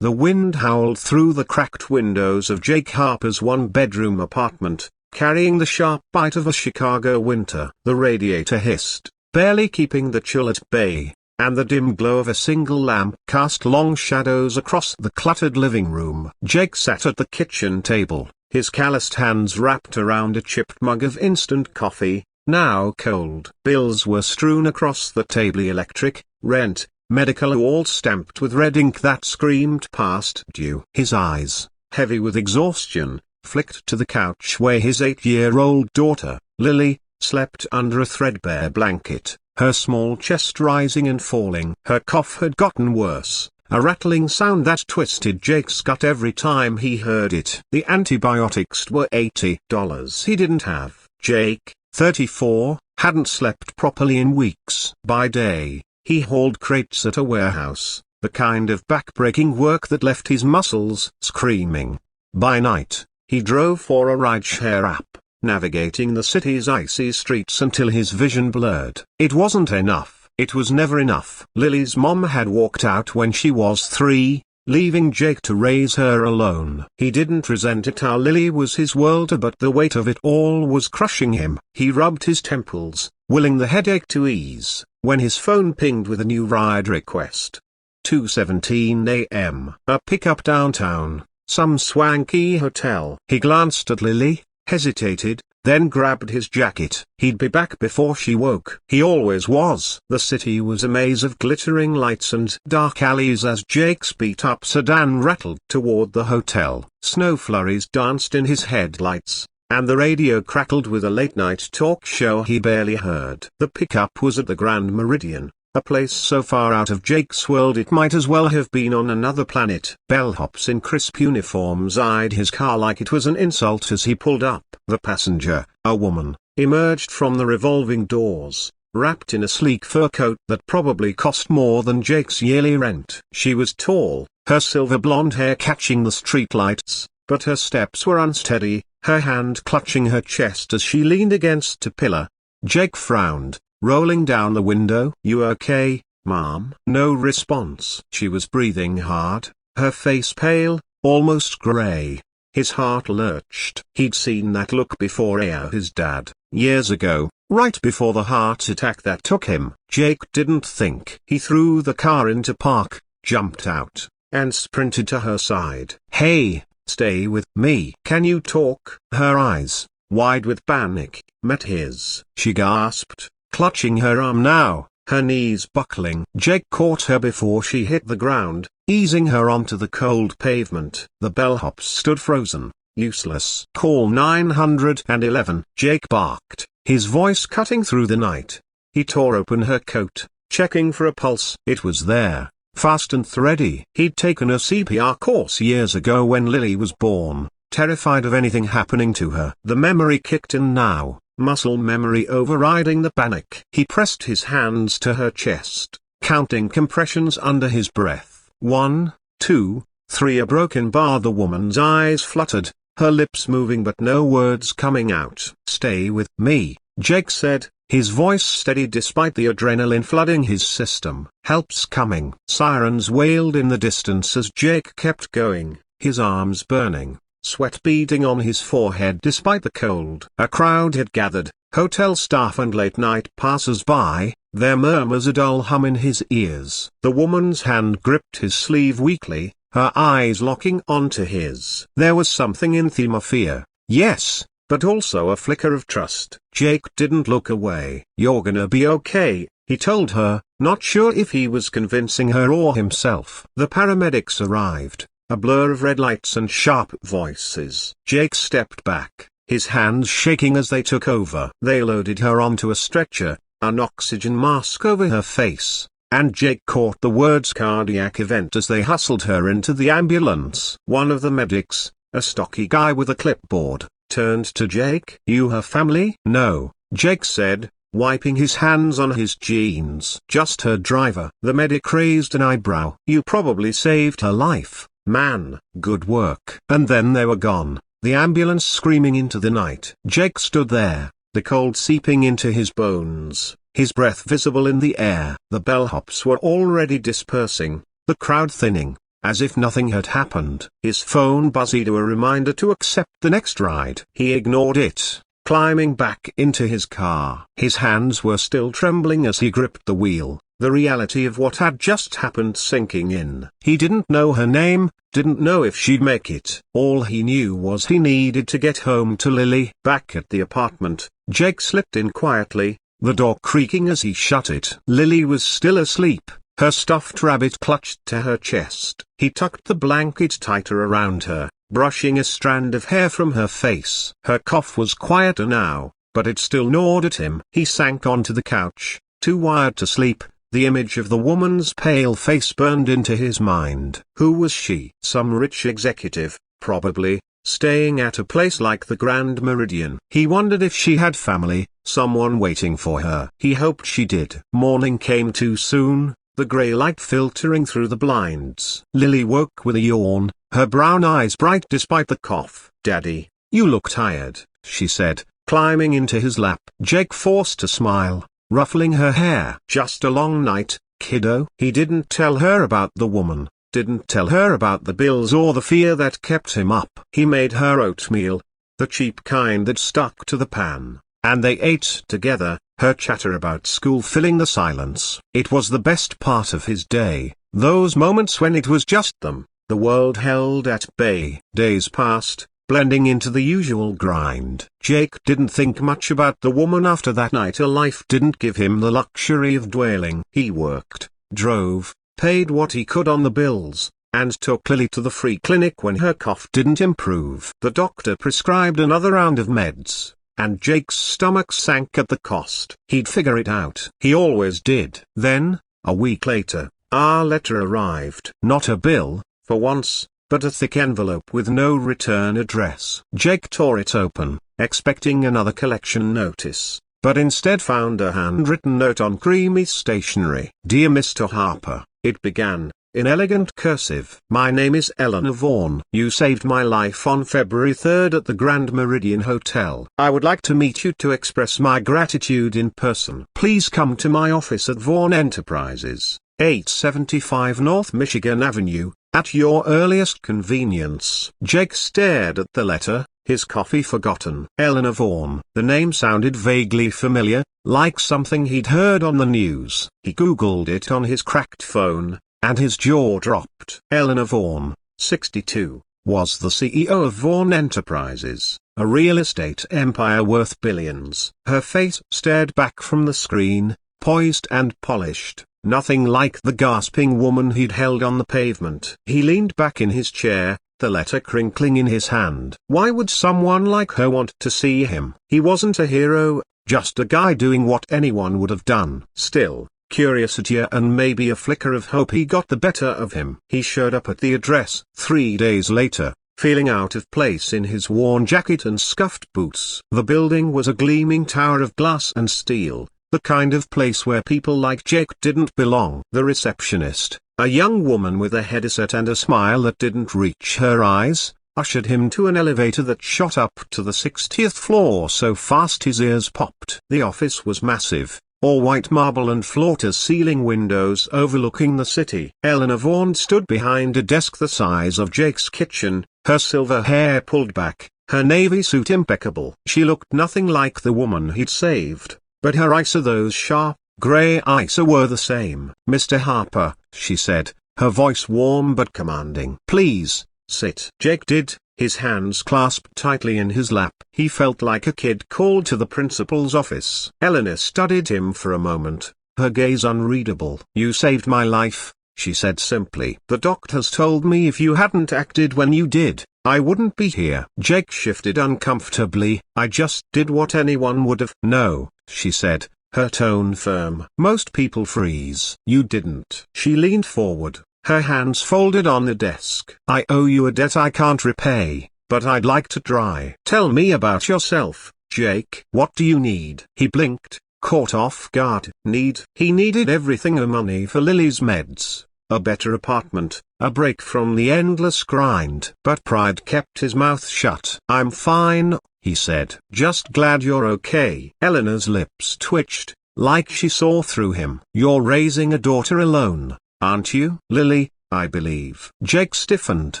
The wind howled through the cracked windows of Jake Harper's one-bedroom apartment, carrying the sharp bite of a Chicago winter. The radiator hissed, barely keeping the chill at bay, and the dim glow of a single lamp cast long shadows across the cluttered living room. Jake sat at the kitchen table, his calloused hands wrapped around a chipped mug of instant coffee, now cold. Bills were strewn across the table: electric, rent, medical, all stamped with red ink that screamed past due. His eyes, heavy with exhaustion, flicked to the couch where his 8-year-old daughter, Lily, slept under a threadbare blanket, her small chest rising and falling. Her cough had gotten worse, a rattling sound that twisted Jake's gut every time he heard it. The antibiotics were $80 he didn't have. Jake, 34, hadn't slept properly in weeks. By day, he hauled crates at a warehouse, the kind of back-breaking work that left his muscles screaming. By night, he drove for a rideshare app, navigating the city's icy streets until his vision blurred. It wasn't enough. It was never enough. Lily's mom had walked out when she was 3, leaving Jake to raise her alone. He didn't resent it how Lily was his world, but the weight of it all was crushing him. He rubbed his temples, willing the headache to ease, when his phone pinged with a new ride request. 2:17 a.m. A pickup downtown, some swanky hotel. He glanced at Lily, hesitated, then grabbed his jacket. He'd be back before she woke. He always was. The city was a maze of glittering lights and dark alleys as Jake's beat-up sedan rattled toward the hotel. Snow flurries danced in his headlights, and the radio crackled with a late-night talk show he barely heard. The pickup was at the Grand Meridian, a place so far out of Jake's world it might as well have been on another planet. Bellhops in crisp uniforms eyed his car like it was an insult as he pulled up. The passenger, a woman, emerged from the revolving doors, wrapped in a sleek fur coat that probably cost more than Jake's yearly rent. She was tall, her silver blonde hair catching the streetlights, but her steps were unsteady, her hand clutching her chest as she leaned against a pillar. Jake frowned, rolling down the window. "You okay, Mom?" No response. She was breathing hard, her face pale, almost gray. His heart lurched. He'd seen that look before. His dad, years ago, right before the heart attack that took him. Jake didn't think. He threw the car into park, jumped out, and sprinted to her side. "Hey, stay with me. Can you talk?" Her eyes, wide with panic, met his. She gasped, clutching her arm now, her knees buckling. Jake caught her before she hit the ground, easing her onto the cold pavement. The bellhops stood frozen, useless. "Call 911. Jake barked, his voice cutting through the night. He tore open her coat, checking for a pulse. It was there, fast and thready. He'd taken a CPR course years ago when Lily was born, terrified of anything happening to her. The memory kicked in now, muscle memory overriding the panic. He pressed his hands to her chest, counting compressions under his breath. 1, 2, 3. A broken bar. The woman's eyes fluttered, her lips moving but no words coming out. "Stay with me," Jake said, his voice steady despite the adrenaline flooding his system. "Help's coming." Sirens wailed in the distance as Jake kept going, his arms burning, sweat beading on his forehead despite the cold. A crowd had gathered, hotel staff and late-night passers-by, their murmurs a dull hum in his ears. The woman's hand gripped his sleeve weakly, her eyes locking onto his. There was something in them of fear, yes, but also a flicker of trust. Jake didn't look away. "You're gonna be okay," he told her, not sure if he was convincing her or himself. The paramedics arrived, a blur of red lights and sharp voices. Jake stepped back, his hands shaking as they took over. They loaded her onto a stretcher, an oxygen mask over her face, and Jake caught the words "cardiac event" as they hustled her into the ambulance. One of the medics, a stocky guy with a clipboard, turned to Jake. "You her family?" "No," Jake said, wiping his hands on his jeans. "Just her driver." The medic raised an eyebrow. "You probably saved her life, man. Good work." And then they were gone, the ambulance screaming into the night. Jake stood there, the cold seeping into his bones, his breath visible in the air. The bellhops were already dispersing, the crowd thinning, as if nothing had happened. His phone buzzed a reminder to accept the next ride. He ignored it, climbing back into his car. His hands were still trembling as he gripped the wheel, the reality of what had just happened sinking in. He didn't know her name, didn't know if she'd make it. All he knew was he needed to get home to Lily. Back at the apartment, Jake slipped in quietly, the door creaking as he shut it. Lily was still asleep, her stuffed rabbit clutched to her chest. He tucked the blanket tighter around her, brushing a strand of hair from her face. Her cough was quieter now, but it still gnawed at him. He sank onto the couch, too wired to sleep. The image of the woman's pale face burned into his mind. Who was she? Some rich executive, probably, staying at a place like the Grand Meridian. He wondered if she had family, someone waiting for her. He hoped she did. Morning came too soon, the grey light filtering through the blinds. Lily woke with a yawn, her brown eyes bright despite the cough. "Daddy, you look tired," she said, climbing into his lap. Jake forced a smile, ruffling her hair. "Just a long night, kiddo." He didn't tell her about the woman, didn't tell her about the bills or the fear that kept him up. He made her oatmeal, the cheap kind that stuck to the pan, and they ate together, her chatter about school filling the silence. It was the best part of his day, those moments when it was just them, the world held at bay. Days passed, blending into the usual grind. Jake didn't think much about the woman after that night. A life didn't give him the luxury of dwelling. He worked, drove, paid what he could on the bills, and took Lily to the free clinic when her cough didn't improve. The doctor prescribed another round of meds, and Jake's stomach sank at the cost. He'd figure it out. He always did. Then, a week later, our letter arrived. Not a bill, for once, but a thick envelope with no return address. Jake tore it open, expecting another collection notice, but instead found a handwritten note on creamy stationery. "Dear Mr. Harper," it began, in elegant cursive. "My name is Eleanor Vaughan. You saved my life on February 3rd at the Grand Meridian Hotel. I would like to meet you to express my gratitude in person. Please come to my office at Vaughan Enterprises, 875 North Michigan Avenue, at your earliest convenience." Jake stared at the letter, his coffee forgotten. Eleanor Vaughan. The name sounded vaguely familiar, like something he'd heard on the news. He Googled it on his cracked phone, and his jaw dropped. Eleanor Vaughan, 62, was the CEO of Vaughan Enterprises, a real estate empire worth billions. Her face stared back from the screen, poised and polished, nothing like the gasping woman he'd held on the pavement. He leaned back in his chair, the letter crinkling in his hand. Why would someone like her want to see him? He wasn't a hero, just a guy doing what anyone would have done. Still, curiosity and maybe a flicker of hope got the better of him. He showed up at the address 3 days later, feeling out of place in his worn jacket and scuffed boots. The building was a gleaming tower of glass and steel, the kind of place where people like Jake didn't belong. The receptionist, a young woman with a headset and a smile that didn't reach her eyes, ushered him to an elevator that shot up to the 60th floor so fast his ears popped. The office was massive, all white marble and floor-to-ceiling windows overlooking the city. Eleanor Vaughan stood behind a desk the size of Jake's kitchen, her silver hair pulled back, her navy suit impeccable. She looked nothing like the woman he'd saved, but her eyes, those sharp, grey eyes, were the same. "Mr. Harper," she said, her voice warm but commanding. "Please, sit." Jake did, his hands clasped tightly in his lap. He felt like a kid called to the principal's office. Eleanor studied him for a moment, her gaze unreadable. "You saved my life," she said simply. "The doctors told me if you hadn't acted when you did, I wouldn't be here." Jake shifted uncomfortably. "I just did what anyone would have." "No," she said, her tone firm. "Most people freeze." "You didn't." She leaned forward, her hands folded on the desk. "I owe you a debt I can't repay, but I'd like to try." "Tell me about yourself, Jake." "What do you need?" He blinked, caught off guard. Need? He needed everything: the money for Lily's meds, a better apartment, a break from the endless grind. But pride kept his mouth shut. "I'm fine," he said. "Just glad you're okay." Eleanor's lips twitched, like she saw through him. "You're raising a daughter alone, aren't you?" "Lily, I believe. Jake stiffened.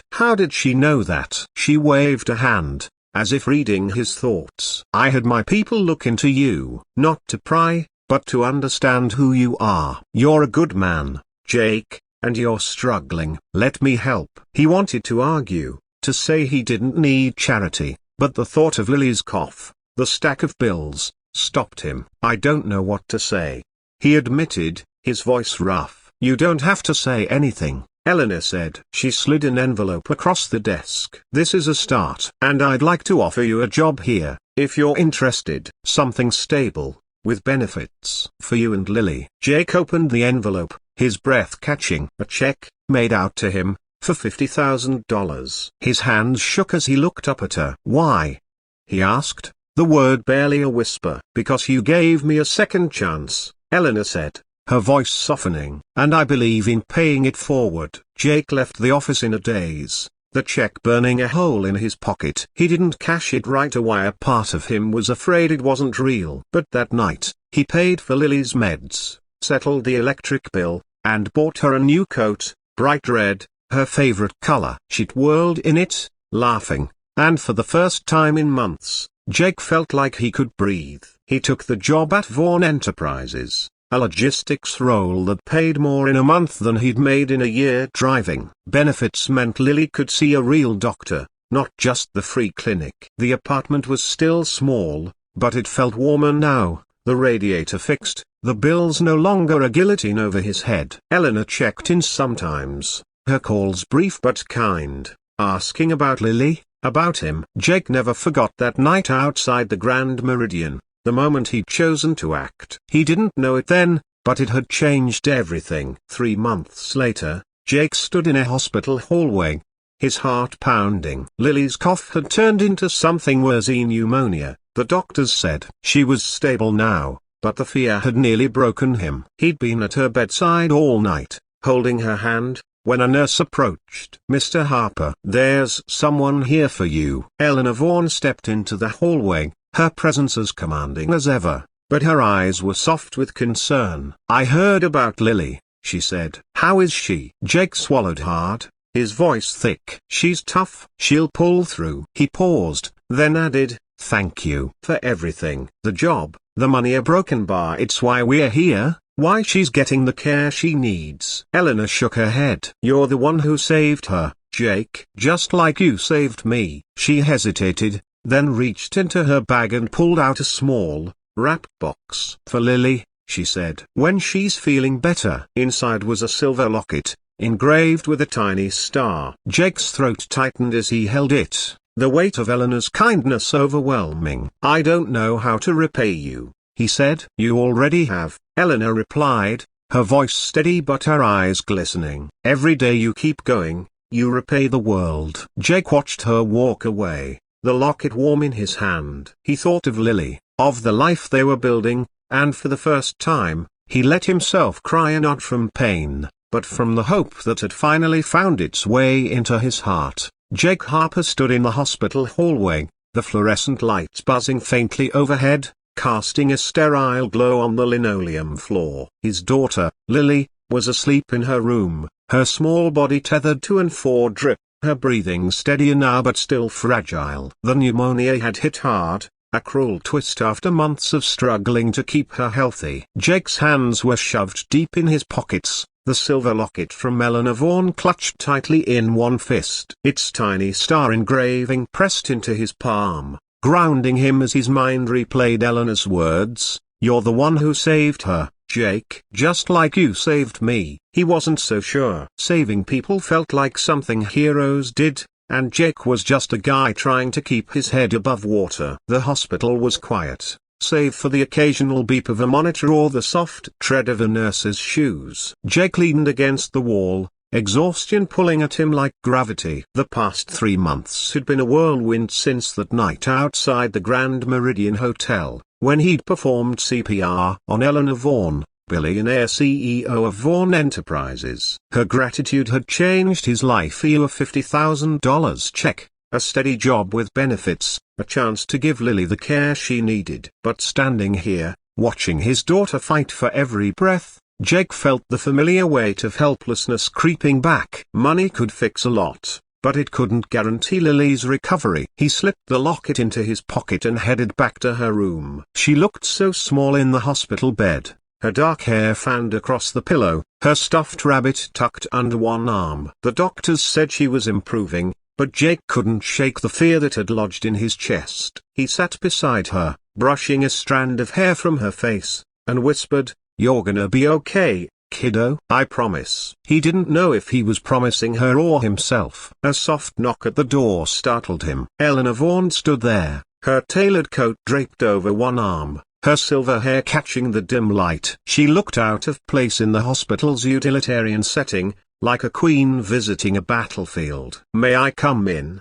How did she know that? She waved a hand, as if reading his thoughts. I had my people look into you, not to pry, but to understand who you are. You're a good man, Jake, and you're struggling. Let me help. He wanted to argue, to say he didn't need charity, but the thought of Lily's cough, the stack of bills, stopped him. I don't know what to say, he admitted, his voice rough. You don't have to say anything, Eleanor said. She slid an envelope across the desk. This is a start. And I'd like to offer you a job here, if you're interested. Something stable, with benefits. For you and Lily. Jake opened the envelope, his breath catching. A check, made out to him, for $50,000. His hands shook as he looked up at her. Why? He asked, the word barely a whisper. Because you gave me a second chance, Eleanor said, her voice softening. And I believe in paying it forward. Jake left the office in a daze, the check burning a hole in his pocket. He didn't cash it right away. A part of him was afraid it wasn't real. But that night, he paid for Lily's meds, settled the electric bill, and bought her a new coat, bright red, her favorite color. She twirled in it, laughing, and for the first time in months, Jake felt like he could breathe. He took the job at Vaughan Enterprises, a logistics role that paid more in a month than he'd made in a year driving. Benefits meant Lily could see a real doctor, not just the free clinic. The apartment was still small, but it felt warmer now, the radiator fixed, the bills no longer a guillotine over his head. Eleanor checked in sometimes, her calls brief but kind, asking about Lily, about him. Jake never forgot that night outside the Grand Meridian, the moment he'd chosen to act. He didn't know it then, but it had changed everything. 3 months later, Jake stood in a hospital hallway, his heart pounding. Lily's cough had turned into something worse, pneumonia, the doctors said. She was stable now, but the fear had nearly broken him. He'd been at her bedside all night, holding her hand, when a nurse approached. Mr. Harper, there's someone here for you. Eleanor Vaughan stepped into the hallway, her presence as commanding as ever, but her eyes were soft with concern. I heard about Lily, she said. How is she? Jake swallowed hard, his voice thick. She's tough. She'll pull through. He paused, then added, thank you for everything. The job, the money, a broken bar. It's why we're here, why she's getting the care she needs. Eleanor shook her head. You're the one who saved her, Jake. Just like you saved me. She hesitated, then reached into her bag and pulled out a small, wrapped box. For Lily, she said. When she's feeling better. Inside was a silver locket, engraved with a tiny star. Jake's throat tightened as he held it, the weight of Eleanor's kindness overwhelming. I don't know how to repay you, he said. You already have, Eleanor replied, her voice steady but her eyes glistening. Every day you keep going, you repay the world. Jake watched her walk away, the locket warm in his hand. He thought of Lily, of the life they were building, and for the first time, he let himself cry, not from pain, but from the hope that had finally found its way into his heart. Jake Harper stood in the hospital hallway, the fluorescent lights buzzing faintly overhead, casting a sterile glow on the linoleum floor. His daughter, Lily, was asleep in her room, her small body tethered to an 4-drip. Her breathing steadier now but still fragile. The pneumonia had hit hard, a cruel twist after months of struggling to keep her healthy. Jake's hands were shoved deep in his pockets, the silver locket from Eleanor Vaughan clutched tightly in one fist. Its tiny star engraving pressed into his palm, grounding him as his mind replayed Eleanor's words. You're the one who saved her, Jake. Just like you saved me. He wasn't so sure. Saving people felt like something heroes did, and Jake was just a guy trying to keep his head above water. The hospital was quiet, save for the occasional beep of a monitor or the soft tread of a nurse's shoes. Jake leaned against the wall, exhaustion pulling at him like gravity. The past 3 months had been a whirlwind since that night outside the Grand Meridian Hotel, when he'd performed CPR on Eleanor Vaughan, billionaire CEO of Vaughan Enterprises. Her gratitude had changed his life. A $50,000 check, a steady job with benefits, a chance to give Lily the care she needed. But standing here, watching his daughter fight for every breath, Jake felt the familiar weight of helplessness creeping back. Money could fix a lot, but it couldn't guarantee Lily's recovery. He slipped the locket into his pocket and headed back to her room. She looked so small in the hospital bed, her dark hair fanned across the pillow, her stuffed rabbit tucked under one arm. The doctors said she was improving, but Jake couldn't shake the fear that had lodged in his chest. He sat beside her, brushing a strand of hair from her face, and whispered, "You're gonna be okay, kiddo, I promise." He didn't know if he was promising her or himself. A soft knock at the door startled him. Eleanor Vaughan stood there, her tailored coat draped over one arm, her silver hair catching the dim light. She looked out of place in the hospital's utilitarian setting, like a queen visiting a battlefield. "May I come in?"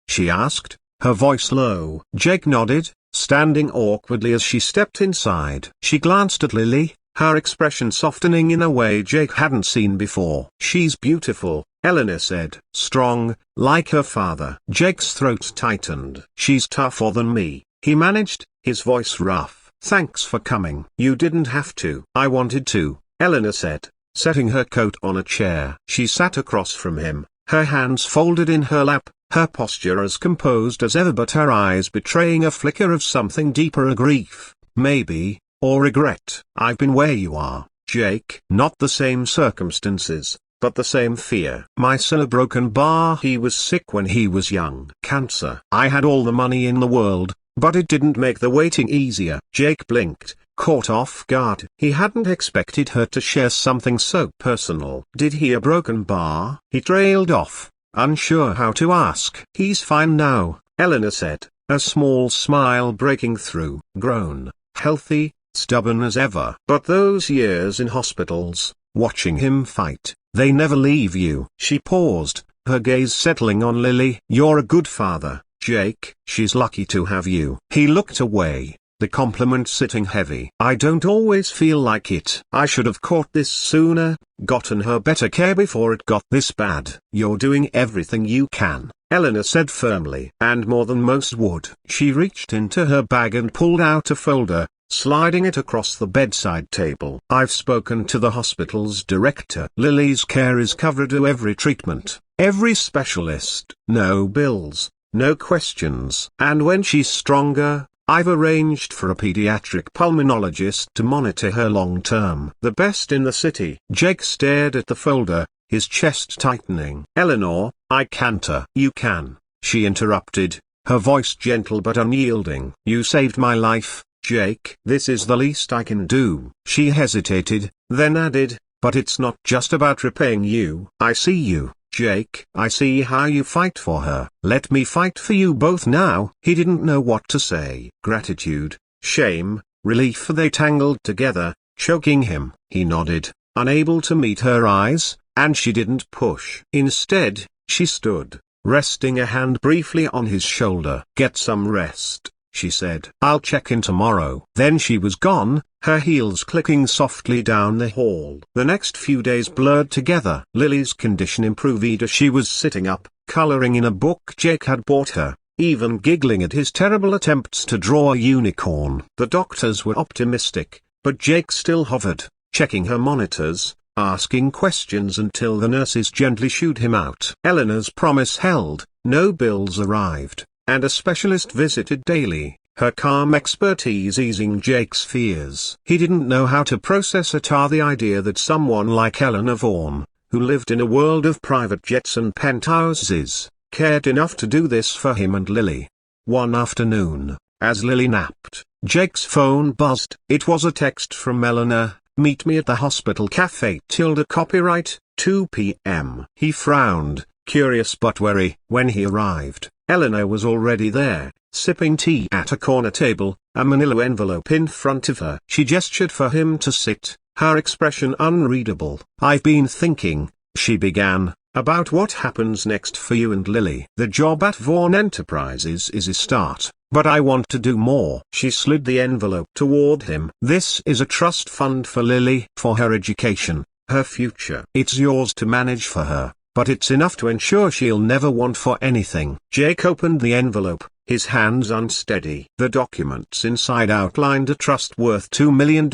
she asked, her voice low. Jake nodded, standing awkwardly as she stepped inside. She glanced at Lily, her expression softening in a way Jake hadn't seen before. "She's beautiful," Eleanor said. "Strong, like her father." Jake's throat tightened. "She's tougher than me," he managed, his voice rough. "Thanks for coming." "You didn't have to." "I wanted to," Eleanor said, setting her coat on a chair. She sat across from him, her hands folded in her lap, her posture as composed as ever but her eyes betraying a flicker of something deeper, a grief, maybe, or regret. "I've been where you are, Jake." Not the same circumstances, but the same fear. "My son a broken bar. He was sick when he was young. Cancer. I had all the money in the world, but it didn't make the waiting easier." Jake blinked, caught off guard. He hadn't expected her to share something so personal. "Did he a broken bar?" He trailed off, unsure how to ask. "He's fine now," Eleanor said, a small smile breaking through. "Grown, healthy, stubborn as ever." "But those years in hospitals, watching him fight, they never leave you." She paused, her gaze settling on Lily. "You're a good father, Jake." "She's lucky to have you." He looked away, the compliment sitting heavy. "I don't always feel like it. I should have caught this sooner, gotten her better care before it got this bad." "You're doing everything you can," Eleanor said firmly. "And more than most would." She reached into her bag and pulled out a folder, sliding it across the bedside table. "I've spoken to the hospital's director. Lily's care is covered to every treatment, every specialist. No bills, no questions. And when she's stronger, I've arranged for a pediatric pulmonologist to monitor her long-term. The best in the city." Jake stared at the folder, his chest tightening. "Eleanor, I can't." "You can," she interrupted, her voice gentle but unyielding. "You saved my life, Jake. This is the least I can do." She hesitated, then added, "But it's not just about repaying you. I see you, Jake. I see how you fight for her. Let me fight for you both now." He didn't know what to say. Gratitude, shame, relief, they tangled together, choking him. He nodded, unable to meet her eyes, and she didn't push. Instead, she stood, resting a hand briefly on his shoulder. "Get some rest," she said. "I'll check in tomorrow." Then she was gone, her heels clicking softly down the hall. The next few days blurred together. Lily's condition improved as she was sitting up, coloring in a book Jake had bought her, even giggling at his terrible attempts to draw a unicorn. The doctors were optimistic, but Jake still hovered, checking her monitors, asking questions until the nurses gently shooed him out. Eleanor's promise held, no bills arrived, and a specialist visited daily, her calm expertise easing Jake's fears. He didn't know how to process the idea that someone like Eleanor Vaughan, who lived in a world of private jets and penthouses, cared enough to do this for him and Lily. One afternoon, as Lily napped, Jake's phone buzzed. It was a text from Eleanor. "Meet me at the hospital cafe. Copyright, 2 p.m. He frowned, curious but wary. When he arrived, Eleanor was already there, sipping tea at a corner table, a manila envelope in front of her. She gestured for him to sit, her expression unreadable. "I've been thinking," she began, "about what happens next for you and Lily. The job at Vaughan Enterprises is a start, but I want to do more." She slid the envelope toward him. "This is a trust fund for Lily, for her education, her future. It's yours to manage for her, but it's enough to ensure she'll never want for anything." Jake opened the envelope, his hands unsteady. The documents inside outlined a trust worth $2 million.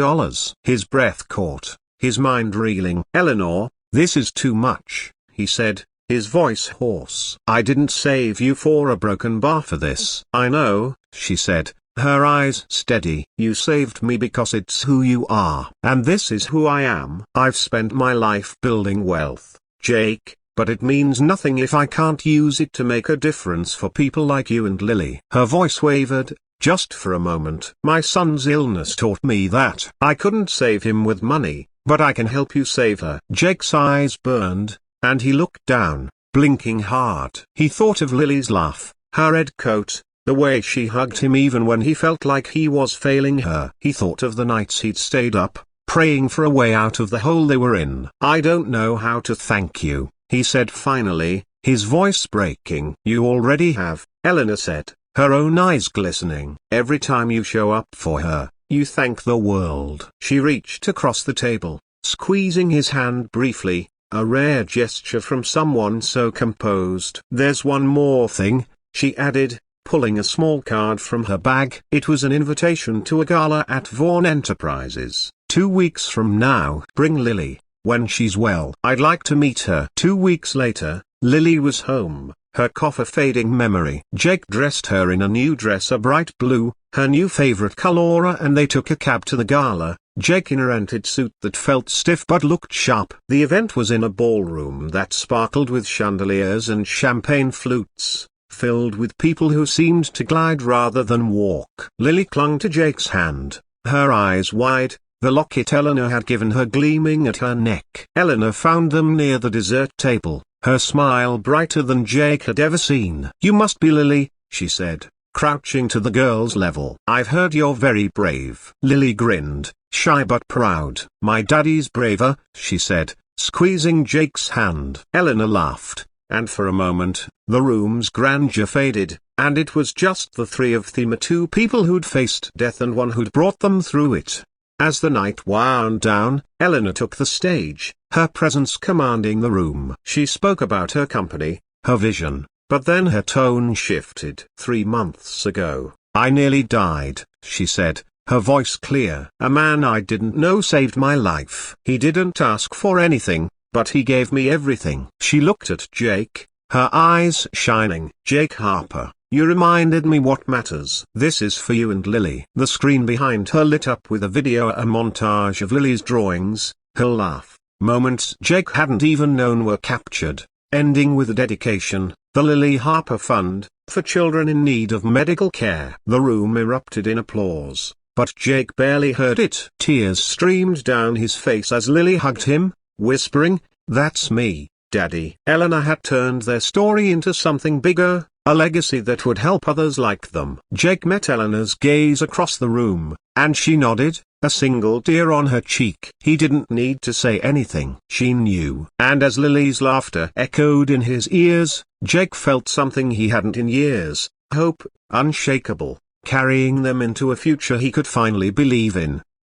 His breath caught, his mind reeling. "Eleanor, this is too much," he said, his voice hoarse. "I didn't save you for a broken bar for this." "I know," she said, her eyes steady. "You saved me because it's who you are. And this is who I am. I've spent my life building wealth, Jake, but it means nothing if I can't use it to make a difference for people like you and Lily." Her voice wavered, just for a moment. "My son's illness taught me that I couldn't save him with money, but I can help you save her." Jake's eyes burned, and he looked down, blinking hard. He thought of Lily's laugh, her red coat, the way she hugged him even when he felt like he was failing her. He thought of the nights he'd stayed up, praying for a way out of the hole they were in. "I don't know how to thank you," he said finally, his voice breaking. "You already have," Eleanor said, her own eyes glistening. "Every time you show up for her, you thank the world." She reached across the table, squeezing his hand briefly, a rare gesture from someone so composed. "There's one more thing," she added, pulling a small card from her bag. It was an invitation to a gala at Vaughan Enterprises. 2 weeks from now. "Bring Lily, when she's well. I'd like to meet her." 2 weeks later, Lily was home, her cough a fading memory. Jake dressed her in a new dress, a bright blue, her new favorite color, and they took a cab to the gala, Jake in a rented suit that felt stiff but looked sharp. The event was in a ballroom that sparkled with chandeliers and champagne flutes, filled with people who seemed to glide rather than walk. Lily clung to Jake's hand, her eyes wide, the locket Eleanor had given her gleaming at her neck. Eleanor found them near the dessert table, her smile brighter than Jake had ever seen. "You must be Lily," she said, crouching to the girl's level. "I've heard you're very brave." Lily grinned, shy but proud. "My daddy's braver," she said, squeezing Jake's hand. Eleanor laughed, and for a moment, the room's grandeur faded, and it was just the three of them, two people who'd faced death and one who'd brought them through it. As the night wound down, Eleanor took the stage, her presence commanding the room. She spoke about her company, her vision, but then her tone shifted. "3 months ago, I nearly died," she said, her voice clear. "A man I didn't know saved my life. He didn't ask for anything, but he gave me everything." She looked at Jake, her eyes shining. "Jake Harper, you reminded me what matters. This is for you and Lily." The screen behind her lit up with a video, a montage of Lily's drawings, her laugh, moments Jake hadn't even known were captured, ending with a dedication, "The Lily Harper Fund, for children in need of medical care." The room erupted in applause, but Jake barely heard it. Tears streamed down his face as Lily hugged him, whispering, "That's me, Daddy." Eleanor had turned their story into something bigger, a legacy that would help others like them. Jake met Eleanor's gaze across the room, and she nodded, a single tear on her cheek. He didn't need to say anything. She knew. And as Lily's laughter echoed in his ears, Jake felt something he hadn't in years, hope, unshakable, carrying them into a future he could finally believe in.